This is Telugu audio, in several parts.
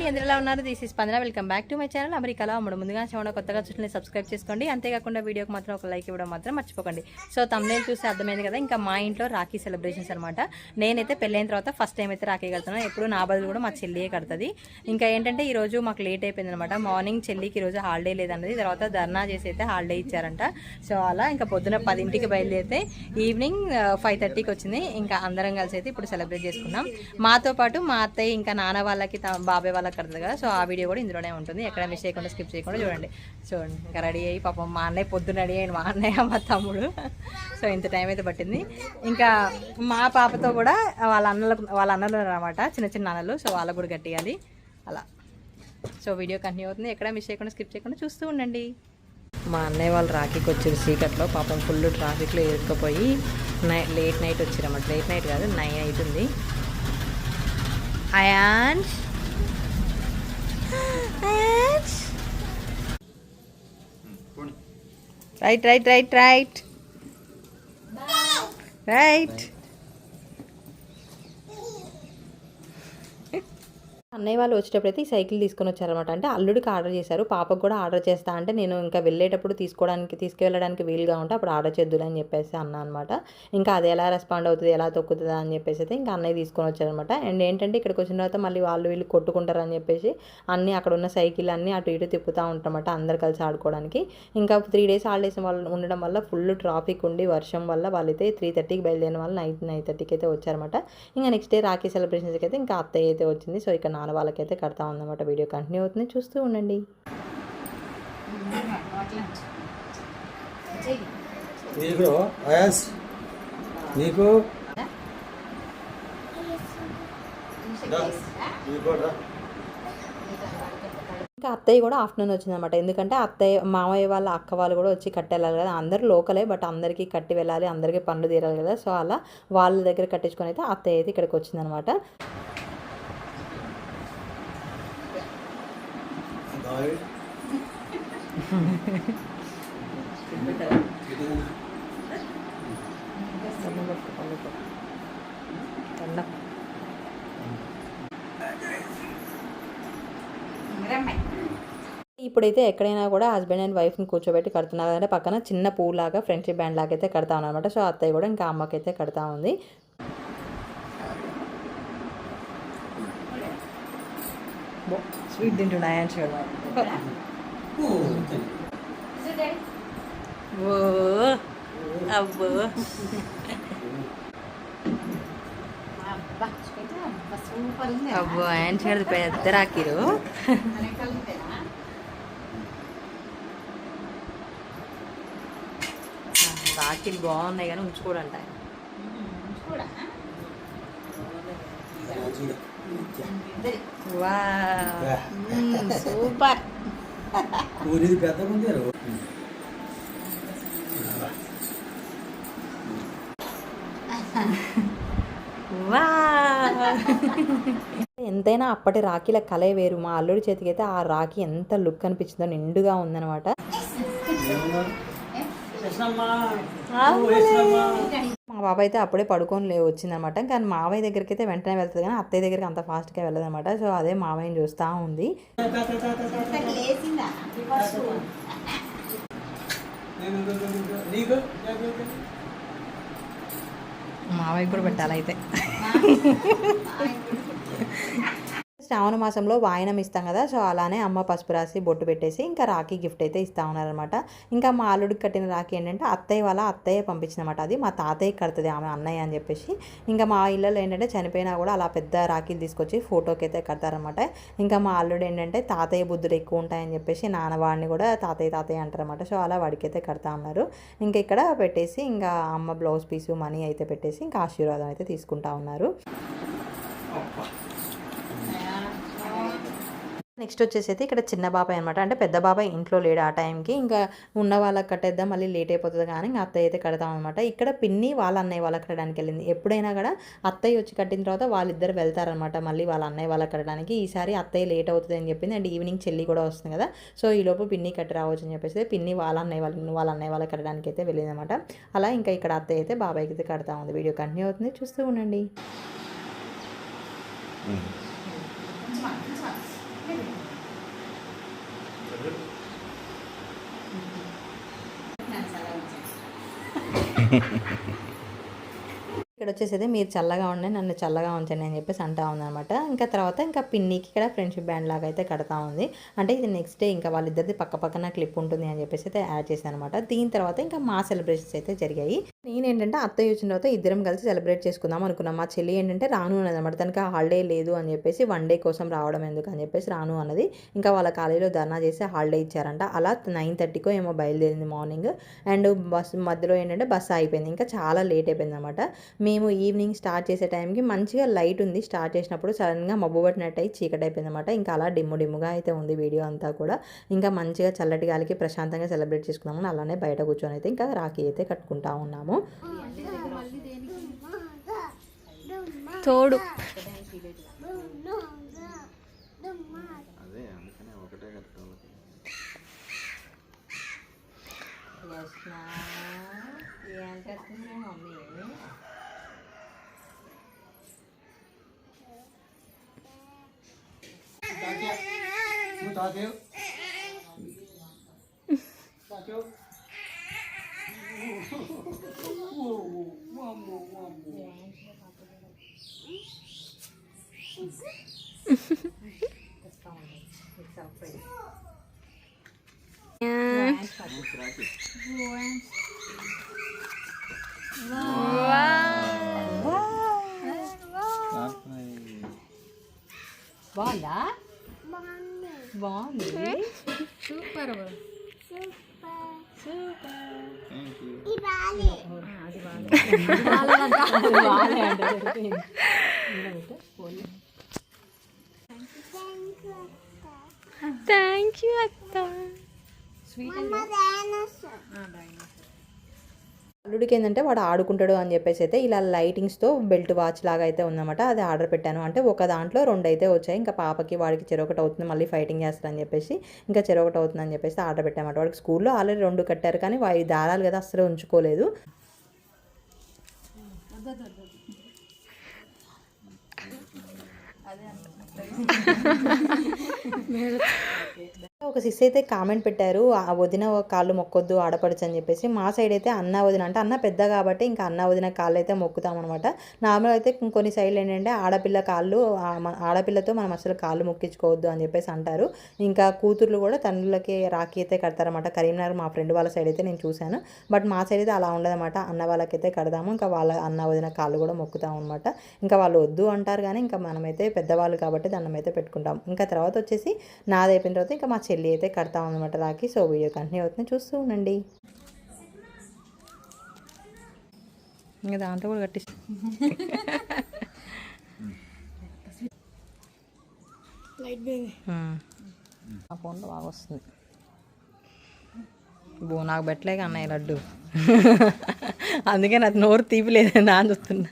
అండి, అందరూ ఎలా ఉన్నారు? దిస్ ఇస్ స్పందన. Welcome back to my channel అమెరికాలో అమ్ముడు. ముందుగా ఛానల్ కొత్తగా చూసిన సబ్స్క్రైబ్ చేసుకోండి. అంతేకాకుండా వీడియోకి మాత్రం ఒక లైక్ ఇవ్వడం మాత్రం మర్చిపోకండి. సో తమ్నేల్ చూసి అర్థమైంది కదా, ఇంకా మా ఇంట్లో రాఖీ సెలబ్రేషన్స్ అనమాట. నేనైతే పెళ్ళైన తర్వాత ఫస్ట్ టైం అయితే రాఖీ కడుతున్నాను. ఎప్పుడు నా బదులు కూడా మా చెల్లియే కడుతుంది. ఇంకా ఏంటంటే ఈరోజు మాకు లేట్ అయిపోయింది అనమాట. మార్నింగ్ చెల్లికి ఈరోజు హాలిడే లేదన్నది, తర్వాత ధర్నా చేసి అయితే హాలిడే ఇచ్చారంట. సో అలా ఇంకా పొద్దున 10ంటికి బయలుదేరితే ఈవినింగ్ 5:30కి వచ్చింది. ఇంకా అందరం కలిసి అయితే ఇప్పుడు సెలబ్రేట్ చేసుకున్నాం. మాతో పాటు మా అత్తయ్య ఇంకా నాన్న వాళ్ళకి బాబాయ్ వాళ్ళకి కడుతుంది కదా. సో ఆ వీడియో కూడా ఇందులోనే ఉంటుంది, ఎక్కడ మిస్ చేయకుండా స్కిప్ చేయకుండా చూడండి. ఇంకా రెడీ అయ్యి పాపం మా అన్నయ్య పొద్దున్న రెడీ అయ్యింది, మా అన్నయ్య మా తమ్ముడు. సో ఇంత టైం అయితే పట్టింది. ఇంకా మా పాపతో కూడా వాళ్ళ అన్నలు అనమాట, చిన్న చిన్న అన్నలు. సో వాళ్ళకు కూడా కట్టియాలి అలా. సో వీడియో కంటిన్యూ అవుతుంది, ఎక్కడ మిస్ చేయకుండా స్కిప్ చేయకుండా చూస్తూ ఉండండి. మా అన్నయ్య వాళ్ళు రాఖీకి వచ్చారు చీకట్లో, పాపం ఫుల్ ట్రాఫిక్లో ఇరుక్కుపోయి లేట్ నైట్ వచ్చారన్నమాట. లేట్ నైట్ కాదు, 9 అవుతుంది. Ions right right right right right. అన్నయ్య వాళ్ళు వచ్చేటప్పుడైతే ఈ సైకిల్ తీసుకొని వచ్చారనమాట. అంటే అల్లుడికి ఆర్డర్ చేశారు, పాపకు కూడా ఆర్డర్ చేస్తా అంటే నేను ఇంకా వెళ్ళేటప్పుడు తీసుకువెళ్ళడానికి వీలుగా ఉంటే అప్పుడు ఆర్డర్ చేద్దులే అని చెప్పేసి అన్నా అనమాట. ఇంకా అది ఎలా రెస్పాండ్ అవుతుంది, ఎలా తొక్కుతుందా అని చెప్పేసి అయితే ఇంకా అన్నయ్య తీసుకొని వచ్చారనమాట. అండ్ ఏంటంటే ఇక్కడికి వచ్చిన తర్వాత మళ్ళీ వీళ్ళు కొట్టుకుంటారు అని చెప్పేసి అన్నీ అక్కడ ఉన్న సైకిల్ అన్నీ అటు ఇటు తిప్పుతూ ఉంటారన్నమాట, అందరు కలిసి ఆడుకోవడానికి. ఇంకా 3 days హాలిడేస్ వాళ్ళు ఉండడం వల్ల ఫుల్ ట్రాఫిక్ ఉండి వర్షం వల్ల వాళ్ళైతే 3:30కి బయలుదేరిన వాళ్ళు 9:30కి అయితే వచ్చారన్నమాట. ఇంకా నెక్స్ట్ డే రాఖీ సెలబ్రేషన్స్కి అయితే ఇంకా అత్తయ్య అయితే వచ్చింది. సో ఇక్కడ నాన్న వాళ్ళకైతే కడతా ఉందన్నమాట. వీడియో కంటిన్యూ అవుతుంది, చూస్తూ ఉండండి. ఇంకా అత్తయ్య కూడా ఆఫ్టర్నూన్ వచ్చిందనమాట. ఎందుకంటే అత్తయ్య మామయ్య వాళ్ళ అక్క వాళ్ళు కూడా వచ్చి కట్టి వెళ్ళాలి కదా. అందరూ లోకలే, బట్ అందరికీ కట్టి వెళ్ళాలి, అందరికీ పనులు తీరాలి కదా. సో అలా వాళ్ళ దగ్గర కట్టించుకొని అయితే అత్తయ్య అయితే ఇక్కడికి వచ్చిందనమాట. ఇప్పుడైతే ఎక్కడైనా కూడా హస్బెండ్ అండ్ వైఫ్ని కూర్చోబెట్టి కడుతున్నారు అంటే పక్కన చిన్న పూలాగా ఫ్రెండ్షిప్ బ్యాండ్ లాగా అయితే కడతా ఉన్నారనమాట. సో అత్తయ్య కూడా ఇంకా అమ్మకైతే కడతా ఉంది. స్వీట్ తింటున్నాయని చూడ. అబ్బో అబ్బో ఆయన చూడదు, పెద్ద రాకీరు. రాఖీలు బాగున్నాయి కానీ ఉంచుకోడంట. సూపర్. ఎంతైనా అప్పటి రాఖీల కలే వేరు. మా అల్లుడి చేతికి అయితే ఆ రాఖీ ఎంత లుక్ అనిపించిందో, నిండుగా ఉందనమాట. మా బాబాయ్ అయితే అప్పుడే పడుకొని వచ్చిందనమాట. కానీ మావయ్య దగ్గరికి అయితే వెంటనే వెళ్తుంది, కానీ అత్తయ్య దగ్గరికి అంత ఫాస్ట్గా వెళ్ళదనమాట. సో అదే మావయ్యని చూస్తూ ఉంది. మావయ్య కూడా పెట్టాలి అయితే. శ్రావణ మాసంలో వాయనం ఇస్తాం కదా. సో అలానే అమ్మ పసుపు రాసి బొట్టు పెట్టేసి ఇంకా రాఖీ గిఫ్ట్ అయితే ఇస్తూ ఉన్నారనమాట. ఇంకా మా అల్లుడికి కట్టిన రాఖీ ఏంటంటే అత్తయ్య పంపించినమాట. అది మా తాతయ్య కడుతుంది ఆమె అన్నయ్య అని చెప్పేసి. ఇంకా మా ఇళ్ళలో ఏంటంటే చనిపోయినా కూడా అలా పెద్ద రాఖీలు తీసుకొచ్చి ఫోటోకి అయితే కడతారనమాట. ఇంకా మా అల్లుడు ఏంటంటే తాతయ్య బుద్ధులు ఎక్కువ ఉంటాయని చెప్పేసి నాన్నవాడిని కూడా తాతయ్య అంటారనమాట. సో అలా వాడికి అయితే కడతా ఉన్నారు. ఇంకా ఇక్కడ పెట్టేసి ఇంకా అమ్మ బ్లౌజ్ పీసు మనీ అయితే పెట్టేసి ఇంకా ఆశీర్వాదం అయితే తీసుకుంటా ఉన్నారు. నెక్స్ట్ వచ్చేసి అయితే ఇక్కడ చిన్న బాబాయ్ అనమాట. అంటే పెద్ద బాబాయ్ ఇంట్లో లేడు ఆ టైంకి. ఇంకా ఉన్న వాళ్ళకి కట్టేద్దాం, మళ్ళీ లేట్ అయిపోతుంది కానీ ఇంకా అత్తయ్య అయితే కడతాం అనమాట. ఇక్కడ పిన్ని వాళ్ళ అన్నయ్య వాళ్ళకి కట్టడానికి వెళ్ళింది. ఎప్పుడైనా కూడా అత్తయ్య వచ్చి కట్టిన తర్వాత వాళ్ళిద్దరు వెళ్తారనమాట మళ్ళీ వాళ్ళ అన్నయ్య వాళ్ళకి కట్టడానికి. ఈసారి అత్తయ్య లేట్ అవుతుంది అని చెప్పింది. అండ్ ఈవినింగ్ చెల్లి కూడా వస్తుంది కదా. సో ఈలోపు పిన్ని కట్టి రావచ్చు అని చెప్పేసి పిన్ని వాళ్ళ అన్నయ్య వాళ్ళకి కట్టడానికి అయితే వెళ్ళింది అనమాట. అలా ఇంకా ఇక్కడ అత్తయ్య అయితే బాబాయ్కి అయితే కడతా ఉంది. వీడియో కంటిన్యూ అవుతుంది, చూస్తూ ఉండండి. ఇక్కడ వచ్చేసి మీరు చల్లగా ఉండే నన్ను చల్లగా ఉంచండి అని చెప్పేసి అంటా ఉందన్నమాట. ఇంకా తర్వాత ఇంకా పిన్నికి ఇక్కడ ఫ్రెండ్షిప్ బ్యాండ్ లాగా అయితే కడతా ఉంది. అంటే ఇది నెక్స్ట్ డే ఇంకా వాళ్ళిద్దరిది పక్క పక్కన క్లిప్ ఉంటుంది అని చెప్పేసి అయితే యాడ్ చేశాను అనమాట. దీని తర్వాత ఇంకా మా సెలబ్రేషన్స్ అయితే జరిగాయి. నేనేంటంటే అత్తయ్య వచ్చిన తర్వాత ఇద్దరం కలిసి సెలబ్రేట్ చేసుకుందాం అనుకున్నాం. మా చెల్లి ఏంటంటే రాను అన్నది అనమాట. తనకి హాలిడే లేదు అని చెప్పేసి 1 డే కోసం రావడం ఎందుకు అని చెప్పేసి రాను అన్నది. ఇంకా వాళ్ళ కాలేజీలో ధర్నా చేసి హాలిడే ఇచ్చారంట. అలా 9:30కో ఏమో బయలుదేరింది మార్నింగ్. అండ్ బస్సు మధ్యలో ఏంటంటే బస్సు అయిపోయింది. ఇంకా చాలా లేట్ అయిపోయింది అనమాట. మేము ఈవినింగ్ స్టార్ట్ చేసే టైంకి మంచిగా లైట్ ఉంది. స్టార్ట్ చేసినప్పుడు సడన్గా మబ్బు పట్టినట్టు అయి చీకటి అయిపోయింది అనమాట. ఇంకా అలా డిమ్ముగా అయితే ఉంది వీడియో అంతా కూడా. ఇంకా మంచిగా చల్లటి గాలికి ప్రశాంతంగా సెలబ్రేట్ చేసుకున్నాము. అలానే బయట కూర్చొని అయితే ఇంకా రాఖీ అయితే కట్టుకుంటా ఉన్నాము. తోడు బాగుందా? బాగుంది. సూపర్ థ్యాంక్ యూ అక్క. అల్లుడికి ఏంటంటే వాడు ఆడుకుంటాడు అని చెప్పేసి అయితే ఇలా లైటింగ్స్తో బెల్ట్ వాచ్ లాగా అయితే ఉందన్నమాట. అది ఆర్డర్ పెట్టాను. అంటే ఒక దాంట్లో 2 అయితే వచ్చాయి. ఇంకా పాపకి వాడికి చెరొకటి అవుతుంది, మళ్ళీ ఫైటింగ్ చేస్తారని చెప్పేసి ఇంకా చెరొకటి అవుతుందని చెప్పేసి ఆర్డర్ పెట్టామన్నమాట. వాడికి స్కూల్లో ఆల్రెడీ 2 కట్టారు కానీ వాడి దారాలు కదా అసలు ఉంచుకోలేదు. ఒక సిస్ అయితే కామెంట్ పెట్టారు, ఆ వదిన కాళ్ళు మొక్కొద్దు ఆడపడచ్చు అని చెప్పేసి. మా సైడ్ అయితే అన్న వదిన అంటే అన్న పెద్ద కాబట్టి ఇంకా అన్న వదిన కాళ్ళు అయితే మొక్కుతాం అనమాట. నార్మల్ అయితే కొన్ని సైడ్లు ఏంటంటే ఆడపిల్లతో మనం అసలు కాళ్ళు మొక్కించుకోవద్దు అని చెప్పేసి అంటారు. ఇంకా కూతుర్లు కూడా తండ్రులకి రాఖీ అయితే కడతారన్నమాట. కరీంనగర్ మా ఫ్రెండ్ వాళ్ళ సైడ్ అయితే నేను చూశాను. బట్ మా సైడ్ అయితే అలా ఉండదన్నమాట. అన్న వాళ్ళకైతే కడదాము, ఇంకా వాళ్ళ అన్న వదిన కాళ్ళు కూడా మొక్కుతాం అనమాట. ఇంకా వాళ్ళు వద్దు అంటారు కానీ ఇంకా మనమైతే పెద్దవాళ్ళు కాబట్టి దండం అయితే పెట్టుకుంటాం. ఇంకా తర్వాత వచ్చేసి నాది అయిపోయిన తర్వాత ఇంకా మా చెల్లి అయితే కడతాం అనమాట రాఖీ. సో వీడియో కంటిన్యూ అవుతుంది, చూస్తూ ఉండండి. ఇంకా దాంట్లో కూడా కట్టిస్తాం. ఆ ఫోన్లో బాగా వస్తుంది. నాకు పెట్టలేక అన్నయ్య లడ్డు, అందుకే నాకు నోరు తీపిలేదు అని చూస్తున్నా.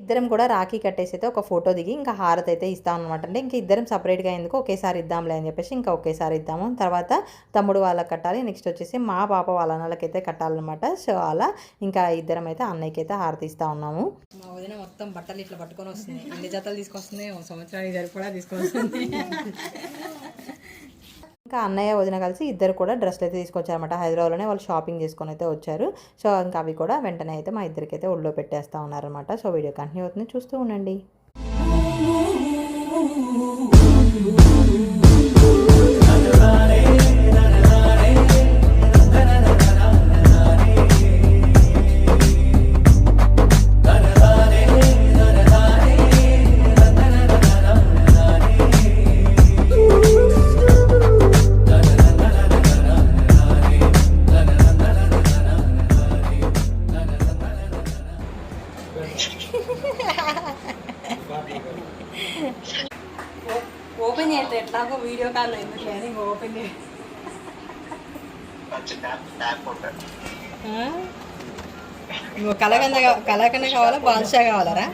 ఇద్దరం కూడా రాఖీ కట్టేసి అయితే ఒక ఫోటో దిగి ఇంకా హారతి అయితే ఇస్తాం అనమాట. అంటే ఇంకా ఇద్దరం సపరేట్గా ఎందుకు ఒకేసారి ఇద్దాంలే అని చెప్పేసి ఇంకా ఒకేసారి ఇద్దాము. తర్వాత తమ్ముడు వాళ్ళకి కట్టాలి, నెక్స్ట్ వచ్చేసి మా పాప వాళ్ళ అన్నలకైతే కట్టాలన్నమాట. సో అలా ఇంకా ఇద్దరం అయితే అన్నయ్యకి అయితే హారతి ఇస్తా ఉన్నాము. మా వదిన మొత్తం బట్టలు ఇట్లా పట్టుకొని వస్తుంది. ఎన్ని జతలు తీసుకొస్తుంది, సంవత్సరానికి సరిపడా తీసుకొని వస్తుంది. ఇంకా అన్నయ్య వదిన కలిసి ఇద్దరు కూడా డ్రెస్లు అయితే తీసుకొచ్చారన్నమాట. హైదరాబాద్లోనే వాళ్ళు షాపింగ్ చేసుకొని అయితే వచ్చారు. సో ఇంకా అవి కూడా వెంటనే అయితే మా ఇద్దరికైతే ఒళ్ళో పెట్టేస్తూ ఉన్నారనమాట. సో వీడియో కంటిన్యూ అవుతుంది, చూస్తూ ఉండండి. ఓపెన్ చేస్తే ఎట్లాగో వీడియో కాల్లో ఎందుకు లేదు, ఇంకా ఓపెన్ చేయ. కళాకండ కావాలా, బాదుషా కావాలరా?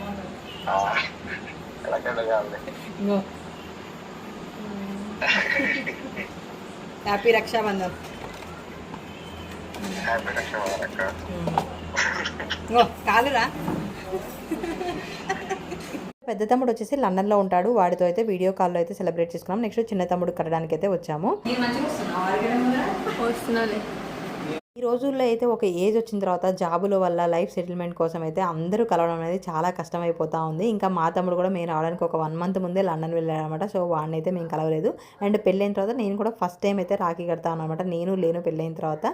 హ్యాపీ రక్షాబంధన్. కాలురా. పెద్ద తమ్ముడు వచ్చేసి లండన్లో ఉంటాడు, వాడితో అయితే వీడియో కాల్లో అయితే సెలబ్రేట్ చేసుకున్నాం. నెక్స్ట్ చిన్న తమ్ముడు కట్టడానికి అయితే వచ్చాము. ఈ రోజుల్లో అయితే ఒక ఏజ్ వచ్చిన తర్వాత జాబుల వల్ల లైఫ్ సెటిల్మెంట్ కోసం అయితే అందరూ కలవడం అనేది చాలా కష్టమైపోతూ ఉంది. ఇంకా మా తమ్ముడు కూడా మేము రావడానికి ఒక 1 month ముందే లండన్ వెళ్ళాడు అనమాట. సో వాడిని అయితే మేము కలవలేదు. అండ్ పెళ్ళైన తర్వాత నేను కూడా ఫస్ట్ టైం అయితే రాఖీ కడతాను అనమాట. నేను లేను పెళ్ళైన తర్వాత.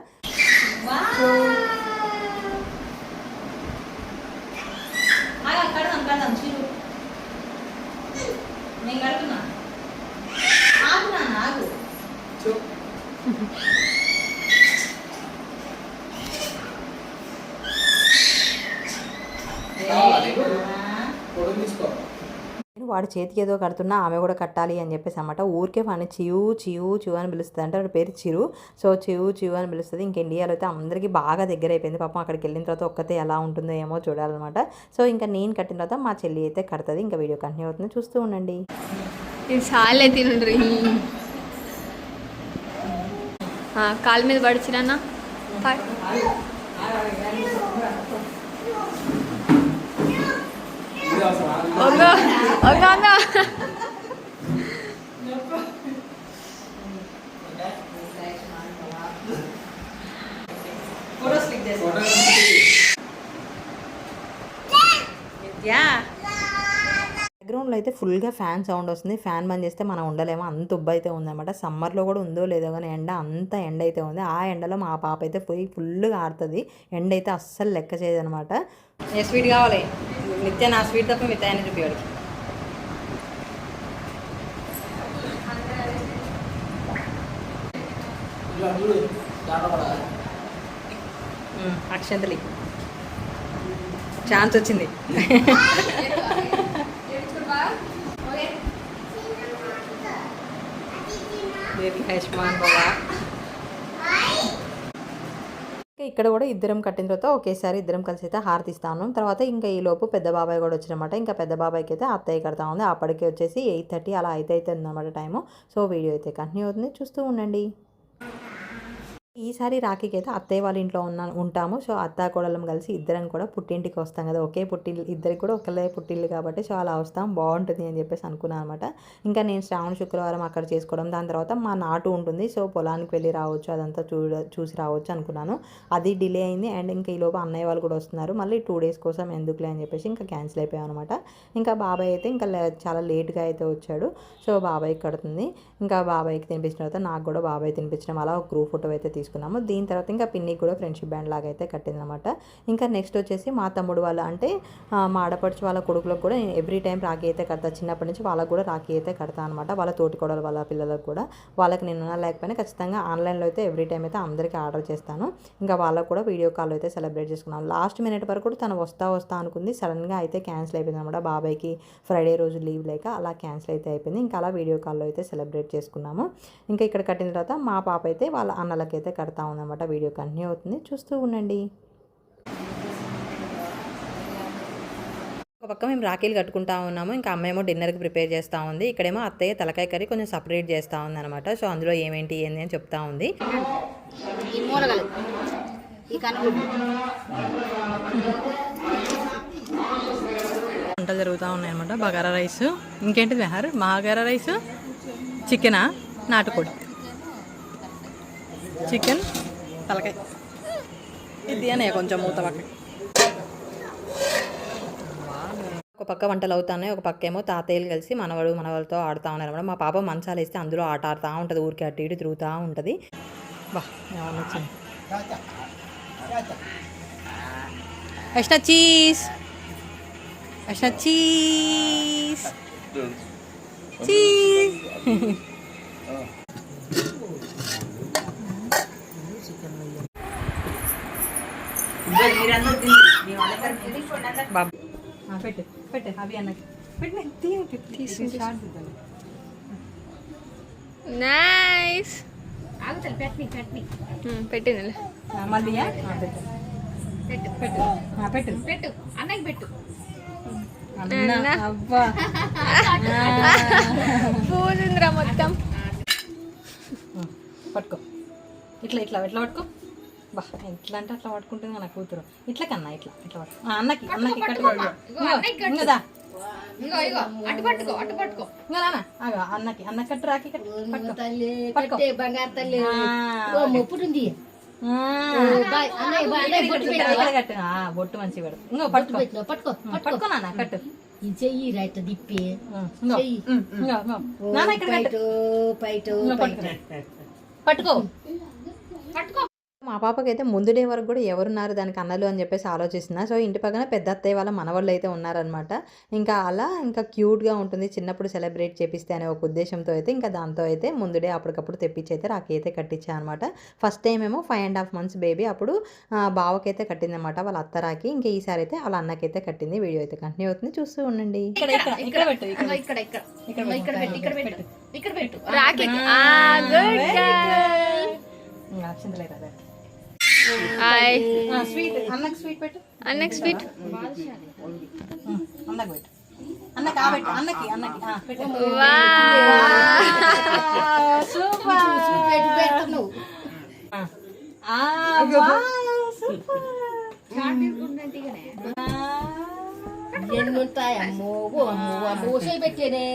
నేను వాడి చేతికి ఏదో కడుతున్నా ఆమె కూడా కట్టాలి అని చెప్పేసి అనమాట. ఊరికే వాడిని చివు చివు చివు అని పిలుస్తుంది. అంటే వాడి పేరు చిరు. సో చివు చివు అని పిలుస్తుంది. ఇంక ఇండియాలో అయితే అందరికీ బాగా దగ్గర అయిపోయింది. పాపం అక్కడికి వెళ్ళిన తర్వాత ఒక్కతే ఎలా ఉంటుందో ఏమో చూడాలన్నమాట. సో ఇంకా నేను కట్టిన తర్వాత మా చెల్లి అయితే కడుతుంది. ఇంకా వీడియో కంటిన్యూ అవుతుంది, చూస్తూ ఉండండి. చాలే తినండి. కాలు మీద పడిచినా బ్యాక్గ్రౌండ్లో అయితే ఫుల్గా ఫ్యాన్ సౌండ్ వస్తుంది. ఫ్యాన్ బంద్ చేస్తే మనం ఉండలేమో, అంత ఉబ్బు అయితే ఉందన్నమాట. సమ్మర్లో కూడా ఉందో లేదో కానీ అంత ఎండ అయితే ఉంది. ఆ ఎండలో మా పాప అయితే పోయి ఫుల్గా ఆడుతుంది. ఎండ అయితే అస్సలు లెక్క చేయదనమాట. ఏ స్వీట్ కావాలి నిత్య? నా స్వీట్ తప్ప మిగతా అని చూపించాడు. అక్షంతలి ఛాన్స్ వచ్చింది. ఇక్కడ కూడా ఇద్దరం కట్టిన తర్వాత ఒకేసారి ఇద్దరం కలిసి అయితే హారతిస్తాను. తర్వాత ఇంకా ఈ లోపు పెద్ద బాబాయ్ కూడా వచ్చినమాట. ఇంకా పెద్ద బాబాయ్కి అయితే అత్తయ్య కడతా ఉంది. అప్పటికి వచ్చేసి 8:30 అలా అయితే ఉందన్నమాట టైము. సో వీడియో అయితే కంటిన్యూ అవుతుంది, చూస్తూ ఉండండి. ఈసారి రాఖీకి అయితే అత్తయ్య వాళ్ళ ఇంట్లో ఉంటాము. సో అత్త కోడలం కలిసి ఇద్దరం కూడా పుట్టింటికి వస్తాం కదా, ఒకే పుట్టిల్లు, ఇద్దరికి కూడా ఒకళ్ళే పుట్టిల్లు కాబట్టి సో అలా వస్తాం, బాగుంటుంది అని చెప్పేసి అనుకున్నాను అనమాట. ఇంకా నేను శ్రావణ శుక్రవారం అక్కడ చేసుకోవడం, దాని తర్వాత మా నాటు ఉంటుంది. సో పొలానికి వెళ్ళి రావచ్చు, అదంతా చూసి రావచ్చు అనుకున్నాను. అది డిలే అయింది. అండ్ ఇంకా ఈలోపు అన్నయ్య వాళ్ళు కూడా వస్తున్నారు. మళ్ళీ 2 days కోసం ఎందుకులే అని చెప్పేసి ఇంకా క్యాన్సిల్ అయిపోయాం అనమాట. ఇంకా బాబాయ్ అయితే ఇంకా చాలా లేట్గా అయితే వచ్చాడు. సో బాబాయ్కి కడుతుంది. ఇంకా బాబాయ్కి తినిపించిన తర్వాత నాకు కూడా బాబాయ్ తినిపించడం, అలా ఒక గ్రూప్ ఫోటో అయితే తీసుకున్నాము. దీని తర్వాత ఇంకా పిన్నికి కూడా ఫ్రెండ్షిప్ బ్యాండ్ లాగా అయితే కట్టిందనమాట. ఇంకా నెక్స్ట్ వచ్చేసి మా తమ్ముడు వాళ్ళ అంటే మా ఆడపడుచు వాళ్ళ కొడుకులకు కూడా నేను ఎవ్రీ టైం రాఖీ అయితే కడతా. చిన్నప్పటి నుంచి వాళ్ళకు కూడా రాఖీ అయితే కడతా అనమాట. వాళ్ళ తోటికోడలు వాళ్ళ పిల్లలకు కూడా. వాళ్ళకి నేను లేకపోయినా ఖచ్చితంగా ఆన్లైన్లో అయితే ఎవ్రీ టైం అయితే అందరికీ ఆర్డర్ చేస్తాను. ఇంకా వాళ్ళకు కూడా వీడియో కాల్ అయితే సెలబ్రేట్ చేసుకున్నాను. లాస్ట్ మినిట్ వరకు కూడా తను వస్తా అనుకుంది. సడన్గా అయితే క్యాన్సిల్ అయిపోయింది అనమాట. బాబాయ్కి ఫ్రైడే రోజు లీవ్ లేక అలా క్యాన్సిల్ అయితే అయిపోయింది. ఇంకా అలా వీడియో కాల్లో అయితే సెలబ్రేట్ చేసుకున్నాము. ఇంకా ఇక్కడ కట్టిన తర్వాత మా పాప అయితే వాళ్ళ అన్నలకైతే కడతా ఉందన్నమాట. వీడియో కంటిన్యూ అవుతుంది, చూస్తూ ఉండండి. ఒక పక్క మేము రాఖీలు కట్టుకుంటా ఉన్నాము. ఇంకా అమ్మేమో డిన్నర్కి ప్రిపేర్ చేస్తూ ఉంది. ఇక్కడేమో అత్తయ్య తలకాయ కర్రీ కొంచెం సపరేట్ చేస్తూ ఉంది అనమాట. సో అందులో ఏంటి అని చెప్తా ఉంది. వంటలు జరుగుతూ ఉన్నాయన్నమాట. బగారా రైస్, ఇంకేంటిది మెహర్? బగారా రైస్, చికెనా, నాటుకోడి, చికెన్, తలకాయ, ఇది అనే కొంచెం మూత పక్క. ఒక పక్క వంటలు అవుతాయి, ఒక పక్క ఏమో తాతయ్యలు కలిసి మనవాళ్ళతో ఆడుతూ ఉన్నారు అనమాట. మా పాప మంచాలు వేస్తే అందులో ఆడుతూ ఉంటుంది, ఊరికి అటు ఇటు తిరుగుతూ ఉంటుంది. బా వచ్చింది. Ashna cheese, Ashna cheese, cheese. బాబు పెట్టు పెట్టు అవి అన్నకి నైస్. పెట్టింది మళ్ళీ పెట్టు పెట్టు పెట్టు పెట్టు అన్నకి పెట్టు. అబ్బా పూజింద్రా మొత్తం. పట్టుకో, ఇట్లా ఇట్లా ఇట్లా పట్టుకో. బా ఎట్లా అంటే అట్లా పట్టుకుంటుంది నా కూతురు. ఇట్లా కన్నా ఇట్లా ఇట్లా పట్టు. అన్నకి కట్టుకో. ఇంకదా అన్నకి అన్న కట్టు రాకి కట్టు బంగారు తల్లి మొప్పుడుంది బొట్టు మంచి పడు. ఇంకో పట్టుకో పట్టుకో పట్టుకో నాన్న కట్టు. ఈ చెయ్యి రైట్ దిప్పి పట్టుకో పట్టుకో. మా పాపకైతే ముందు డే వరకు కూడా ఎవరున్నారు దానికి అన్నలు అని చెప్పేసి ఆలోచిస్తున్నా. సో ఇంటి పక్కన పెద్ద అత్తయ్య వాళ్ళ మనవాళ్ళు అయితే ఉన్నారనమాట. ఇంకా అలా ఇంకా క్యూట్గా ఉంటుంది చిన్నప్పుడు సెలబ్రేట్ చేపిస్తే అనే ఒక ఉద్దేశంతో అయితే ఇంకా దాంతో అయితే ముందు డే అప్పటికప్పుడు తెప్పించి అయితే రాఖీ అయితే కట్టించా అనమాట. ఫస్ట్ టైం ఏమో 5.5 months బేబీ, అప్పుడు బావకైతే కట్టిందనమాట వాళ్ళ అత్త రాఖీ. ఇంకా ఈసారి అయితే వాళ్ళ అన్నకైతే కట్టింది. వీడియో అయితే కంటిన్యూ అవుతుంది, చూస్తూ ఉండండి. స్వీట్ అన్నకి స్వీట్ పెట్టు. అన్నకి స్వీట్ అన్నకి పెట్టు. అన్నకి పెట్టు. అన్నకి పెట్టు. ఎన్నుంటాయి అమ్మో అమ్మో పెట్టేనే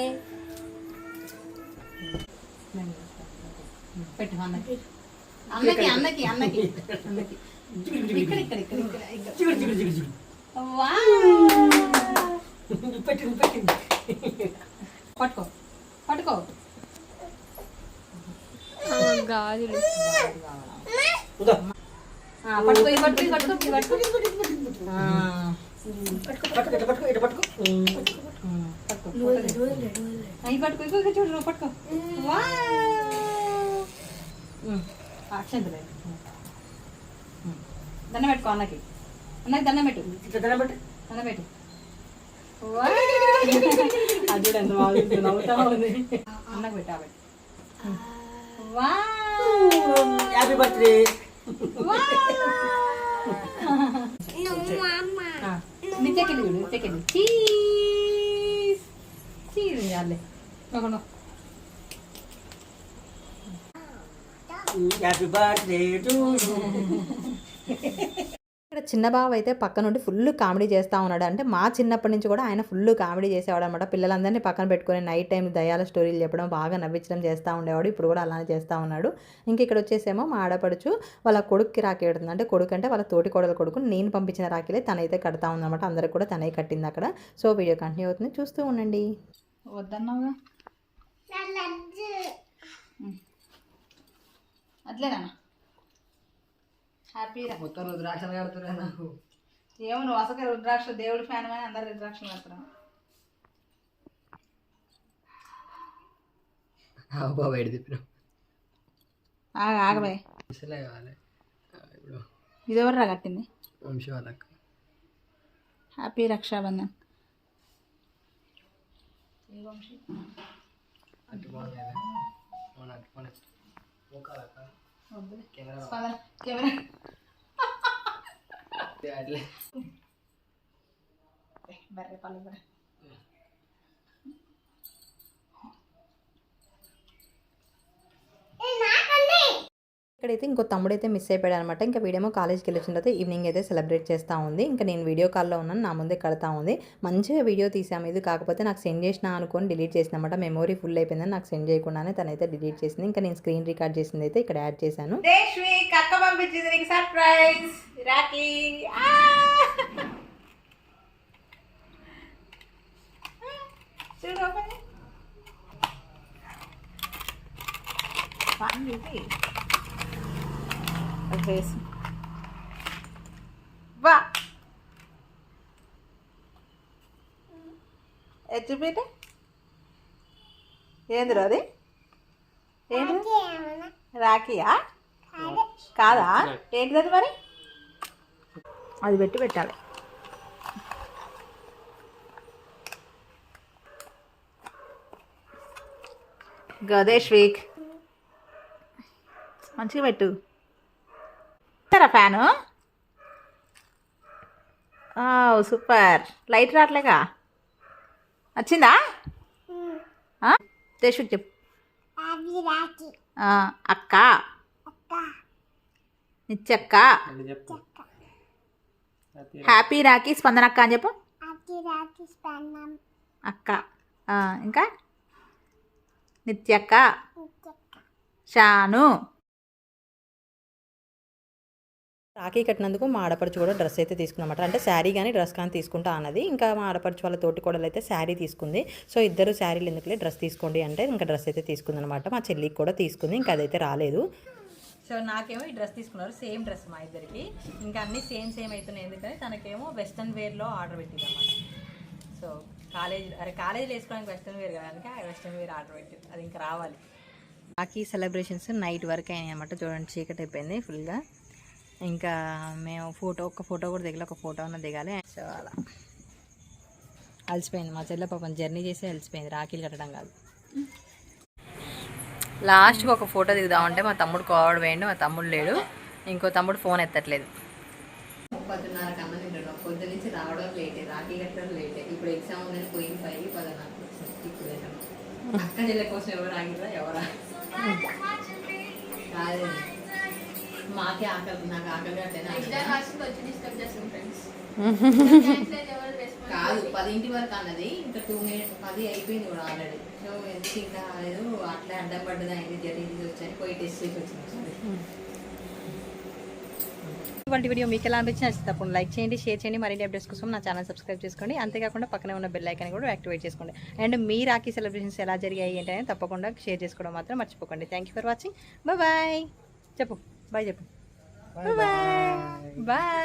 పెట్టు అన్నకి అన్నకి అన్నకి అన్నకి ఇక్కడ ఇక్కడ ఇక్కడ ఇక్కడ పట్టుకో పట్టుకో. గాజులు పట్టుకో పట్టుకో పట్టుకో చూడు పట్టుకో. అక్షంతలే దండం పెట్టుకో. అన్నకి దండం పెట్టు. దండం పెట్టు. అది చూడు ఎంత బాగుంది, నవ్వుతా ఉంది. అన్నకు పెట్టా హ్యాపీ బర్త్డే. నిత్యకెళ్ళి చూడు నిత్యకెళ్ళి చీజ్ చీజ్ చాలే. Happy birthday to you. ఇక్కడ చిన్న బావ అయితే పక్క నుండి ఫుల్ కామెడీ చేస్తూ ఉన్నాడు. అంటే మా చిన్నప్పటి నుంచి కూడా ఆయన ఫుల్ కామెడీ చేసేవాడు అనమాట. పిల్లలందరినీ పక్కన పెట్టుకొని నైట్ టైం దయ్యాల స్టోరీలు చెప్పడం, బాగా నవ్వించడం చేస్తూ ఉండేవాడు. ఇప్పుడు కూడా అలానే చేస్తూ ఉన్నాడు. ఇంక ఇక్కడ వచ్చేసేమో మా ఆడపడుచు వాళ్ళ కొడుక్కి రాఖీ కడుతుంది. అంటే కొడుకు అంటే వాళ్ళ తోటి కోడల కొడుకు. నేను పంపించిన రాఖీలే తనైతే కడతా ఉందన్నమాట. అందరికి కూడా తనే కట్టింది అక్కడ. సో వీడియో కంటిన్యూ అవుతుంది, చూస్తూ ఉండండి. వద్దన్నావుగా అట్లేనా. హ్యాపీ మొత్తం రుద్రాక్షలు కడుతున్నా నాకు. ఏమో నువ్వు అసలు రుద్రాక్ష దేవుడి ఫ్యాన్ అని అందరు రుద్రాక్షలు కడుతున్నావు. బయట తిప్పిన ఆగబాయ్. కావాలి ఇప్పుడు ఇది ఎవరు కట్టింది? వంశీ వాళ్ళకి. హ్యాపీ రక్షాబంధన్. అటు బాగా కెమెరా బర్రె పాలు బర్రె. ఇక్కడైతే ఇంకో తమ్ముడైతే మిస్ అయిపోయాడు అనమాట. ఇంకా వీడేమో కాలేజ్కి వెళ్ళి వచ్చిన తర్వాత ఈవినింగ్ అయితే సెలబ్రేట్ చేస్తూ ఉంది. ఇంకా నేను వీడియో కాల్లో ఉన్నాను, నా ముందే కడతా ఉంది. మంచిగా వీడియో తీసాము. ఇది కాకపోతే నాకు సెండ్ చేసినా అనుకొని డిలీట్ చేసిన అనమాట. మెమోరీ ఫుల్ అయిపోయిందని నాకు సెండ్ చేయకుండానే తనైతే డిలీట్ చేసింది. ఇంకా నేను స్క్రీన్ రికార్డ్ చేసింది అయితే ఇక్కడ యాడ్ చేశాను. అక్క పంపించింది నీకు సర్ప్రైజ్ రాఖీ. చూడు వా చూపేట ఏందిరా అది? ఏంటి రాఖీయా కాదా? ఏంటిది మరి? అది పెట్టి పెట్టాలి. గదేష్ వీక్ మంచిగా పెట్టు. Fan super. లైట్ రావట్లేగా, వచ్చిందా? దేశుకి చెప్పు. అక్క నిత్యక్క హ్యాపీ రాఖీ స్పందన అక్క అని చెప్పు అక్క ఇంకా నిత్యక్క షాను. రాఖీ కట్టినందుకు మా ఆడపడుచు కూడా డ్రెస్ అయితే తీసుకున్నమాట. అంటే శారీ కానీ డ్రెస్ కానీ తీసుకుంటా అన్నది. ఇంకా మా ఆడపడుచు వాళ్ళ తోటి కోడలు అయితే శారీ తీసుకుంది. సో ఇద్దరు శారీలు ఎందుకులే డ్రెస్ తీసుకోండి అంటే ఇంకా డ్రెస్ అయితే తీసుకుంది అనమాట. మా చెల్లికి కూడా తీసుకుంది, ఇంకా అదైతే రాలేదు. సో నాకేమో ఈ డ్రెస్ తీసుకున్నారు, సేమ్ డ్రెస్ మా ఇద్దరికి. ఇంకా అన్నీ సేమ్ అవుతున్నాయి, ఎందుకంటే తనకేమో వెస్ట్రన్ వేర్లో ఆర్డర్ పెట్టింది అనమాట. సో కాలేజీలో వేసుకోవడానికి వెస్ట్రన్ వేర్ కనుక వెస్ట్రన్ వేర్ ఆర్డర్ పెట్టింది, అది ఇంకా రావాలి. రాఖీ సెలబ్రేషన్స్ నైట్ వరకు అయినాయి అనమాట. చూడండి చీకటి అయిపోయింది ఫుల్గా. ఇంకా మేము ఒక్క ఫోటో కూడా దిగాలి, ఒక ఫోటో అన్న దిగాలి. సో అలా అలసిపోయింది మా చెల్లె, పాపం జర్నీ చేసి అలసిపోయింది, రాఖీలు కట్టడం కాదు. లాస్ట్కి ఒక ఫోటో దిగుదామంటే మా తమ్ముడు కోవడ వేయండి, మా తమ్ముడు లేడు, ఇంకో తమ్ముడు ఫోన్ ఎత్తట్లేదు. 10:30 కన్నా తింటాడు, పొద్దు నుంచి రావడం లేటే, రాఖీ కట్టడం లేటే. ఇప్పుడు ఎగ్జామ్ ఉందని పోయింది 5:14 ఇప్పుడు అక్క చెల్లె కోసం ఎవరు ఆగిరా ఎవరా కాదు, మాకే ఆకలి, నాకు ఆకలి కాదు 10 వరకు అన్నది, ఇంకా 2 minutes 10 అయిపోయింది కూడా ఆల్రెడీ. సో ఎందుకు ఇంకా రాలేదు, అట్లా అడ్డం పడ్డది అయింది, జరిగి వచ్చాను, పోయి టెస్ట్ చేసి వచ్చింది. ఇవాళ వీడియో మీకు ఎలా అనిపించి నచ్చితే తప్పకుండా లైక్ చేయండి, షేర్ చేయండి. మరిన్ని అప్డేట్స్ కోసం నా ఛానల్ సబ్స్క్రైబ్ చేసుకోండి. అంతేకాకుండా పక్కనే ఉన్న బెల్ ఐకాన్ కూడా యాక్టివేట్ చేసుకోండి. అండ్ మీ రాఖీ సెలబ్రేషన్స్ ఎలా జరిగాయి ఏంటనే తప్పకుండా షేర్ చేసుకోవడం మాత్రం మర్చిపోకండి. Thank you for watching. Bye చెప్పు, బాయ్ చెప్పు, బాయ్.